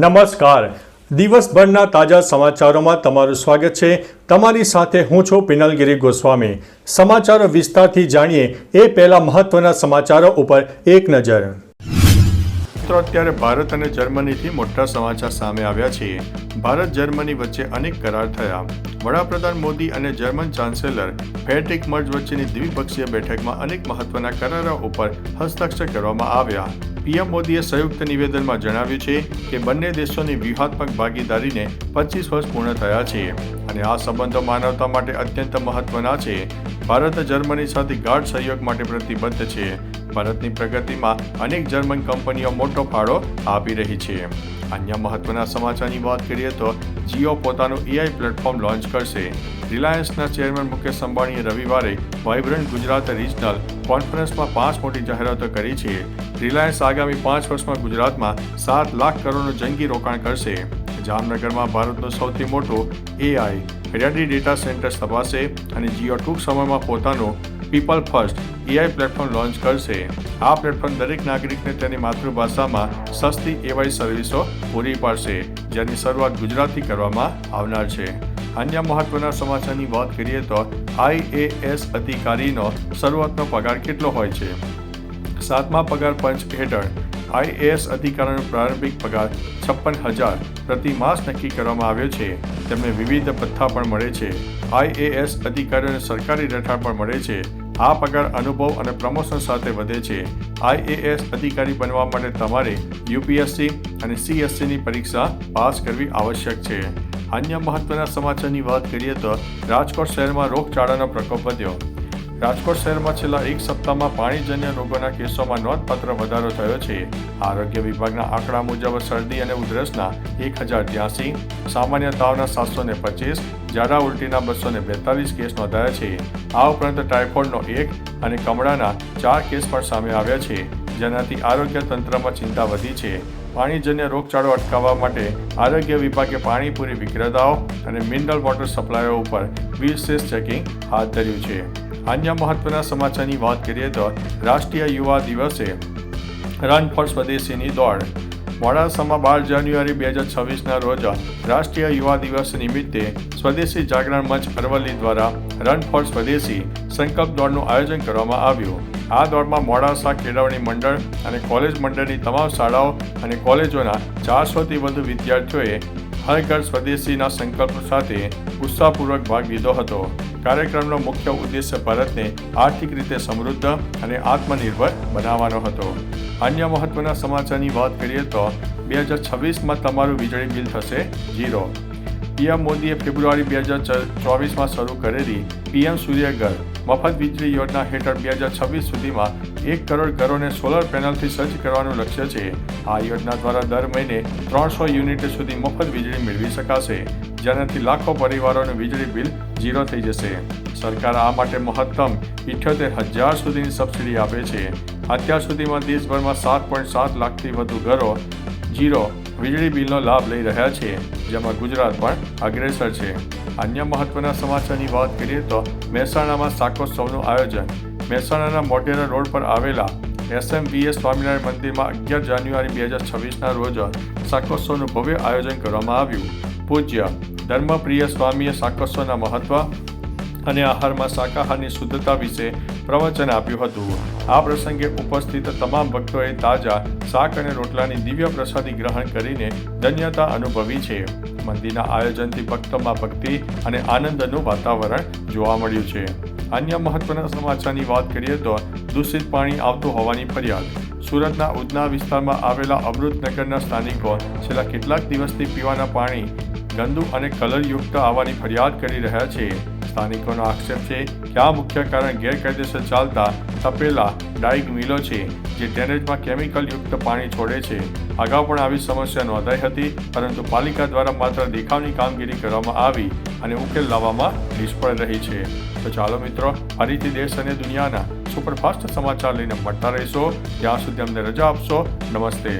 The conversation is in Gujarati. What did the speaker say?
નમસ્કાર. દિવસભરના તાજા સમાચારોમાં તમારું સ્વાગત છે. તમારી સાથે હું છું પિનલગીરી ગોસ્વામી. સમાચારો વિસ્તારથી જાણીએ એ પહેલા મહત્વના સમાચારો ઉપર એક નજર. તો અત્યારે ભારત અને જર્મનીથી મોટા સમાચાર સામે આવ્યા છે. ભારત જર્મની વચ્ચે અનેક કરાર થયા. વડાપ્રધાન મોદી અને જર્મન ચાન્સેલર ફ્રેડરિક મર્ઝ વચ્ચેની દ્વિપક્ષીય બેઠકમાં અનેક મહત્વના કરારો ઉપર હસ્તાક્ષર કરવામાં આવ્યા. પીએમ મોદીએ સંયુક્ત નિવેદનમાં જણાવ્યું છે કે બંને દેશોની વ્યૂહાત્મક ભાગીદારીને 25 વર્ષ પૂર્ણ થયા છે અને આ સંબંધો માનવતા માટે અત્યંત મહત્વના છે. ભારત જર્મની સાથે ગાઢ સહયોગ માટે પ્રતિબદ્ધ છે. ભારતની પ્રગતિમાં અનેક જર્મન કંપનીઓ મોટો ફાળો આપી રહી છે. અન્ય મહત્વના સમાચારની વાત કરીએ તો જીઓ પોતાનું એઆઈ પ્લેટફોર્મ લોન્ચ કરશે. રિલાયન્સના ચેરમેન મુકેશ અંબાણીએ રવિવારે વાઇબ્રન્ટ ગુજરાત રિજનલ કોન્ફરન્સમાં 5 મોટી જાહેરાતો કરી છે. રિલાયન્સ આગામી 5 વર્ષમાં ગુજરાતમાં 7 લાખ કરોડનું જંગી રોકાણ કરશે. જામનગરમાં ભારતનું સૌથી મોટું એઆઈ રેડી ડેટા સેન્ટર સ્થપાશે અને જીઓ ટૂંક સમયમાં પોતાનું people first AI platform launch કરશે. આ પ્લેટફોર્મ દરેક નાગરિકને તેની માતૃભાષામાં સસ્તી એઆઈ સર્વિસો પૂરી પાડશે, જેની શરૂઆત ગુજરાતથી કરવામાં આવનાર છે. અન્ય મહત્વના સમાચારની વાત કરીએ તો આઈએએસ અધિકારીનો શરૂઆતનો પગાર કેટલો હોય છે? 7મા પગાર પંચ હેઠળ આઈએએસ અધિકારીનો પ્રારંભિક પગાર 56,000 પ્રતિ માસ નક્કી કરવામાં આવ્યો છે. તેમને વિવિધ ભથ્થા પણ મળે છે. આઈએએસ અધિકારીઓને સરકારી રહેઠાણ પણ મળે છે. આ પગાર અનુભવ અને પ્રમોશન સાથે વધે છે. આઈએએસ અધિકારી બનવા માટે તમારે યુપીએસસી અને સીએસસીની પરીક્ષા પાસ કરવી આવશ્યક છે. અન્ય મહત્વના સમાચારની વાત કરીએ તો રાજકોટ શહેરમાં રોગચાળાનો પ્રકોપ વધ્યો. રાજકોટ શહેરમાં છેલ્લા એક સપ્તાહમાં પાણીજન્ય રોગોના કેસોમાં નોંધપાત્ર વધારો થયો છે. આરોગ્ય વિભાગના આંકડા મુજબ શરદી અને ઉધરસના 1083, સામાન્ય તાવના 725, ઝાડા ઉલટીના 242 કેસ નોંધાયા છે. આ ઉપરાંત ટાઇફોઇડનો 1 અને કમળાના 4 કેસ પણ સામે આવ્યા છે, જેનાથી આરોગ્ય તંત્રમાં ચિંતા વધી છે. પાણીજન્ય રોગચાળો અટકાવવા માટે આરોગ્ય વિભાગે પાણીપુરી વિક્રેતાઓ અને મિનરલ વોટર સપ્લાયરો ઉપર વિશેષ ચેકિંગ હાથ ધર્યું છે. અન્ય મહત્વના સમાચારની વાત કરીએ તો રાષ્ટ્રીય યુવા દિવસે રન ફોર સ્વદેશીની દોડ. મોડાસામાં 12 જાન્યુઆરી 2026ના રોજ રાષ્ટ્રીય યુવા દિવસ નિમિત્તે સ્વદેશી જાગરણ મંચ અરવલ્લી દ્વારા રન ફોર સ્વદેશી સંકલ્પ દોડનું આયોજન કરવામાં આવ્યું. આ દોડમાં મોડાસા કેળવણી મંડળ અને કોલેજ મંડળની તમામ શાળાઓ અને કોલેજોના 400થી વધુ વિદ્યાર્થીઓએ હર ઘર સ્વદેશીના સંકલ્પ સાથે ઉત્સાહપૂર્વક ભાગ લીધો હતો. કાર્યક્રમનો મુખ્ય ઉદ્દેશ્ય ભારતને આર્થિક રીતે સમૃદ્ધ અને આત્મનિર્ભર બનાવવાનો હતો. અન્ય મહત્વના સમાચારની વાત કરીએ તો 2026માં તમારું વીજળી બિલ થશે 0. પીએમ મોદીએ ફેબ્રુઆરી 2024માં શરૂ કરેલી પીએમ સૂર્યઘર મફત વીજળી યોજના હેઠળ 2026 સુધીમાં 1 કરોડ ઘરોને સોલર પેનલથી સજ્જ કરવાનું લક્ષ્ય છે. આ યોજના દ્વારા દર મહિને 300 યુનિટ સુધી મફત વીજળી મેળવી શકાશે, જેનાથી લાખો પરિવારોનું વીજળી બિલ 0 થઈ જશે. સરકાર આ માટે મહત્તમ 78,000 સુધીની સબસિડી આપે છે. અત્યાર સુધીમાં દેશભરમાં 7.7 લાખથી વધુ ઘરો 0 વીજળી બિલનો લાભ લઈ રહ્યા છે, જેમાં ગુજરાત પણ અગ્રેસર છે. અન્ય મહત્વના સમાચારની વાત કરીએ તો મહેસાણામાં શાકોત્સવનું આયોજન. મહેસાણાના મોઢેરા રોડ પર આવેલા SMVS સ્વામિનારાયણ મંદિરમાં 11 જાન્યુઆરી 2026ના રોજ શાકોત્સવનું ભવ્ય આયોજન કરવામાં આવ્યું. પૂજ્ય ધર્મપ્રિય સ્વામીએ શાકોત્સવના મહત્વ અને આહારમાં શાકાહારની શુદ્ધતા વિશે પ્રવચન આપ્યું હતું. આ પ્રસંગે ઉપસ્થિત તમામ ભક્તોએ તાજા શાક અને રોટલાની દિવ્ય પ્રસાદી ગ્રહણ કરીને ધન્યતા અનુભવી છે. મંદિરના આયોજનથી ભક્તોમાં ભક્તિ અને આનંદનું વાતાવરણ જોવા મળ્યું છે. અન્ય મહત્વના સમાચારની વાત કરીએ તો દૂષિત પાણી આવતું હોવાની ફરિયાદ. સુરતના ઉધના વિસ્તારમાં આવેલા અમૃતનગરના સ્થાનિકો છેલ્લા કેટલાક દિવસથી પીવાના પાણી ગંદુ અને કલરયુક્ત આવવાની ફરિયાદ કરી રહ્યા છે. સ્થાનિકોનો આક્ષેપ છે કે આ મુખ્ય કારણ ગેરકાયદેસર ચાલતા તપેલા ડાઇંગ મિલો છે, જે ડ્રેનેજમાં કેમિકલયુક્ત પાણી છોડે છે. અગાઉ પણ આવી સમસ્યા નોંધાઈ હતી, પરંતુ પાલિકા દ્વારા માત્ર દેખાવની કામગીરી કરવામાં આવી અને ઉકેલ લાવવામાં નિષ્ફળ રહી છે. તો ચાલો મિત્રો, ફરીથી દેશ અને દુનિયાના સુપરફાસ્ટ સમાચાર લઈને મળતા રહીશો. ત્યાં સુધી અમને રજા આપશો. નમસ્તે.